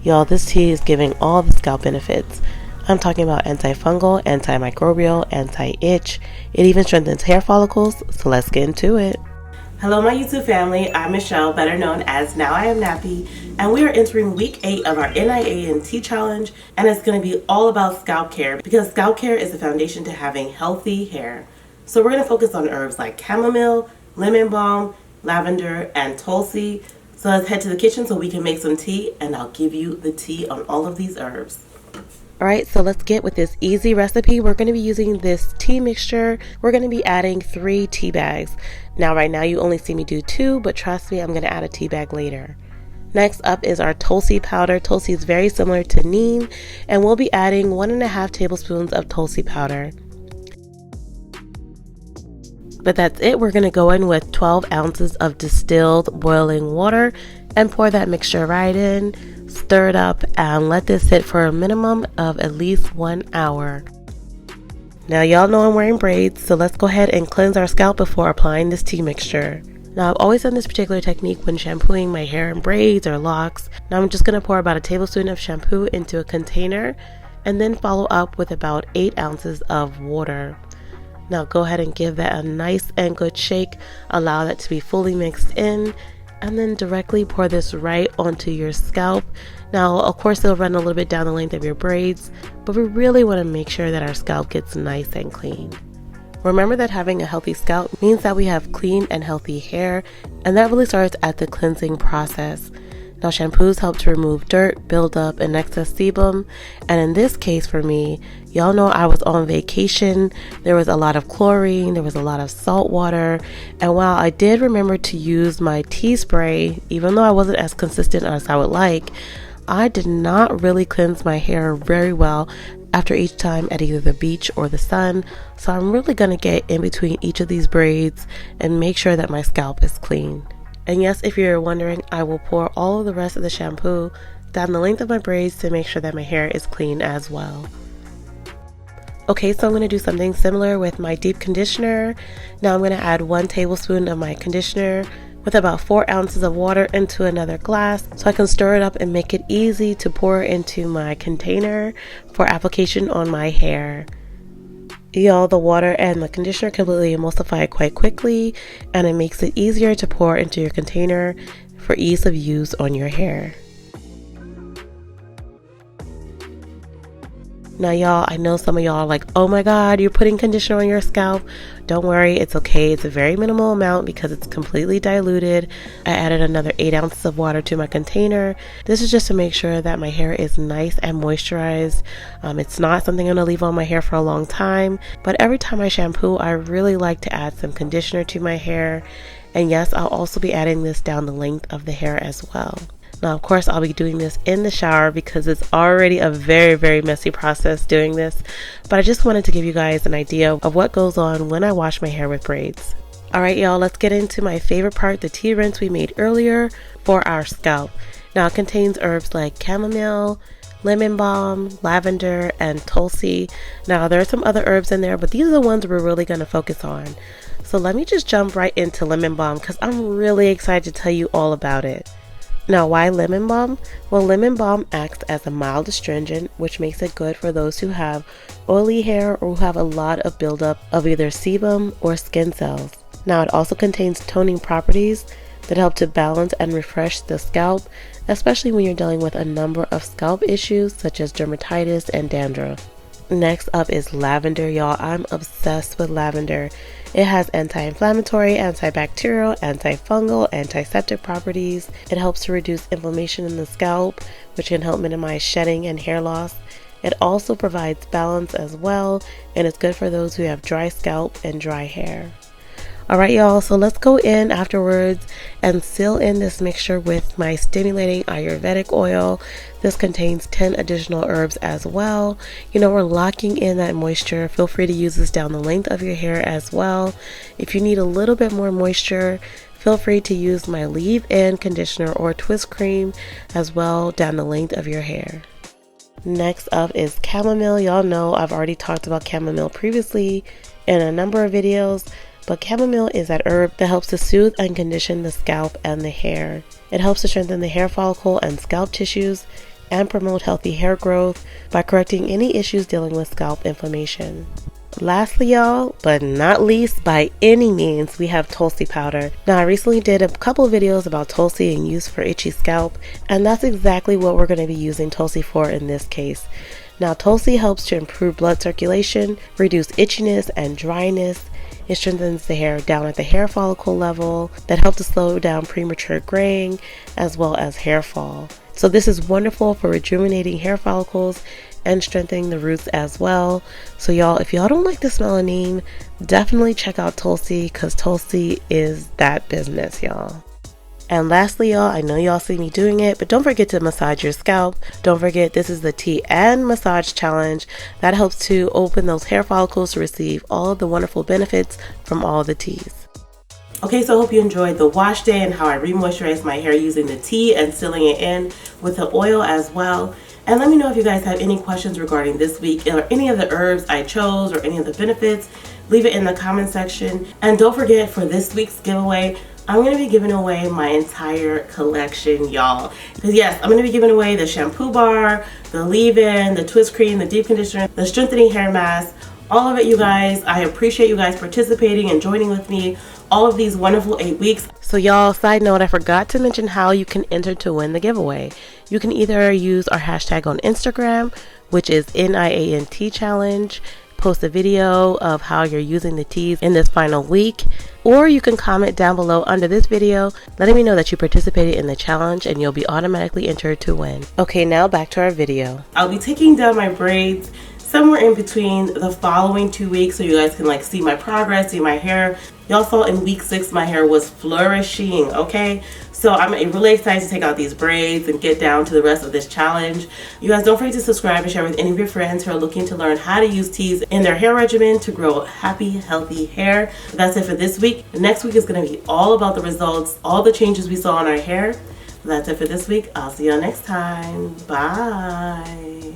Y'all, this tea is giving all the scalp benefits. I'm talking about antifungal, antimicrobial, anti-itch. It even strengthens hair follicles, so let's get into it. Hello my YouTube family, I'm Michelle, better known as Now I Am Nappy, and we are entering week 8 of our NIAMT challenge, and it's going to be all about scalp care because scalp care is the foundation to having healthy hair. So we're going to focus on herbs like chamomile, lemon balm, lavender, and tulsi. So let's head to the kitchen so we can make some tea, and I'll give you the tea on all of these herbs. Alright, so let's get with this easy recipe. We're going to be using this tea mixture. We're going to be adding 3 tea bags. Now, right now you only see me do 2, but trust me, I'm going to add a tea bag later. Next up is our Tulsi powder. Tulsi is very similar to neem, and we'll be adding 1.5 tablespoons of Tulsi powder. But that's it. We're going to go in with 12 ounces of distilled boiling water and pour that mixture right in. Stir it up and let this sit for a minimum of at least 1 hour. Now y'all know I'm wearing braids, so let's go ahead and cleanse our scalp before applying this tea mixture. Now I've always done this particular technique when shampooing my hair in braids or locks. Now I'm just going to pour about a tablespoon of shampoo into a container and then follow up with about 8 ounces of water. Now go ahead and give that a nice and good shake. Allow that to be fully mixed in, and then directly pour this right onto your scalp. Now, of course, it'll run a little bit down the length of your braids, but we really want to make sure that our scalp gets nice and clean. Remember that having a healthy scalp means that we have clean and healthy hair, and that really starts at the cleansing process. Now, shampoos help to remove dirt, buildup, and excess sebum. And in this case for me, y'all know I was on vacation. There was a lot of chlorine, there was a lot of salt water. And while I did remember to use my tea spray, even though I wasn't as consistent as I would like, I did not really cleanse my hair very well after each time at either the beach or the sun. So I'm really going to get in between each of these braids and make sure that my scalp is clean. And yes, if you're wondering, I will pour all of the rest of the shampoo down the length of my braids to make sure that my hair is clean as well. Okay, so I'm going to do something similar with my deep conditioner. Now I'm going to add 1 tablespoon of my conditioner with about 4 ounces of water into another glass so I can stir it up and make it easy to pour into my container for application on my hair. Y'all, the water and the conditioner completely emulsify quite quickly, and it makes it easier to pour into your container for ease of use on your hair. Now y'all, I know some of y'all are like, oh my god, you're putting conditioner on your scalp. Don't worry, it's okay. It's a very minimal amount because it's completely diluted. I added another 8 ounces of water to my container. This is just to make sure that my hair is nice and moisturized. It's not something I'm going to leave on my hair for a long time, but every time I shampoo, I really like to add some conditioner to my hair. And yes, I'll also be adding this down the length of the hair as well. Now, of course, I'll be doing this in the shower because it's already a very, very messy process doing this. But I just wanted to give you guys an idea of what goes on when I wash my hair with braids. Alright, y'all, let's get into my favorite part, the tea rinse we made earlier for our scalp. Now, it contains herbs like chamomile, lemon balm, lavender, and tulsi. Now, there are some other herbs in there, but these are the ones we're really going to focus on. So let me just jump right into lemon balm because I'm really excited to tell you all about it. Now, why lemon balm? Well, lemon balm acts as a mild astringent, which makes it good for those who have oily hair or who have a lot of buildup of either sebum or skin cells. Now, it also contains toning properties that help to balance and refresh the scalp, especially when you're dealing with a number of scalp issues such as dermatitis and dandruff. Next up is lavender, y'all. I'm obsessed with lavender. It has anti-inflammatory, antibacterial, antifungal, antiseptic properties. It helps to reduce inflammation in the scalp, which can help minimize shedding and hair loss. It also provides balance as well, and it's good for those who have dry scalp and dry hair. Alright y'all, so let's go in afterwards and seal in this mixture with my stimulating Ayurvedic oil. This contains 10 additional herbs as well. You know, we're locking in that moisture. Feel free to use this down the length of your hair as well. If you need a little bit more moisture, feel free to use my leave-in conditioner or twist cream as well down the length of your hair. Next up is chamomile. Y'all know I've already talked about chamomile previously in a number of videos. But chamomile is that herb that helps to soothe and condition the scalp and the hair. It helps to strengthen the hair follicle and scalp tissues, and promote healthy hair growth by correcting any issues dealing with scalp inflammation. Lastly, y'all, but not least by any means, we have Tulsi powder. Now, I recently did a couple videos about Tulsi and use for itchy scalp, and that's exactly what we're going to be using Tulsi for in this case. Now, Tulsi helps to improve blood circulation, reduce itchiness and dryness. It strengthens the hair down at the hair follicle level that helps to slow down premature graying as well as hair fall. So this is wonderful for rejuvenating hair follicles and strengthening the roots as well. So y'all, if y'all don't like the smell of neem, definitely check out Tulsi, because Tulsi is that business, y'all. And lastly, y'all, I know y'all see me doing it, but don't forget to massage your scalp. Don't forget, this is the tea and massage challenge that helps to open those hair follicles to receive all of the wonderful benefits from all the teas. Okay, so I hope you enjoyed the wash day and how I re-moisturized my hair using the tea and sealing it in with the oil as well. And let me know if you guys have any questions regarding this week or any of the herbs I chose or any of the benefits. Leave it in the comment section. And don't forget, for this week's giveaway, I'm going to be giving away my entire collection, y'all. Because yes, I'm going to be giving away the shampoo bar, the leave-in, the twist cream, the deep conditioner, the strengthening hair mask, all of it, you guys. I appreciate you guys participating and joining with me all of these wonderful 8 weeks. So y'all, side note, I forgot to mention how you can enter to win the giveaway. You can either use our hashtag on Instagram, which is NIANT challenge, post a video of how you're using the teas in this final week, or you can comment down below under this video letting me know that you participated in the challenge, and you'll be automatically entered to win. Okay, now back to our video. I'll be taking down my braids somewhere in between the following 2 weeks so you guys can like see my progress, see my hair. Y'all saw in week 6 my hair was flourishing, okay? So I'm really excited to take out these braids and get down to the rest of this challenge. You guys don't forget to subscribe and share with any of your friends who are looking to learn how to use teas in their hair regimen to grow happy, healthy hair. That's it for this week. Next week is going to be all about the results, all the changes we saw on our hair. That's it for this week. I'll see y'all next time. Bye.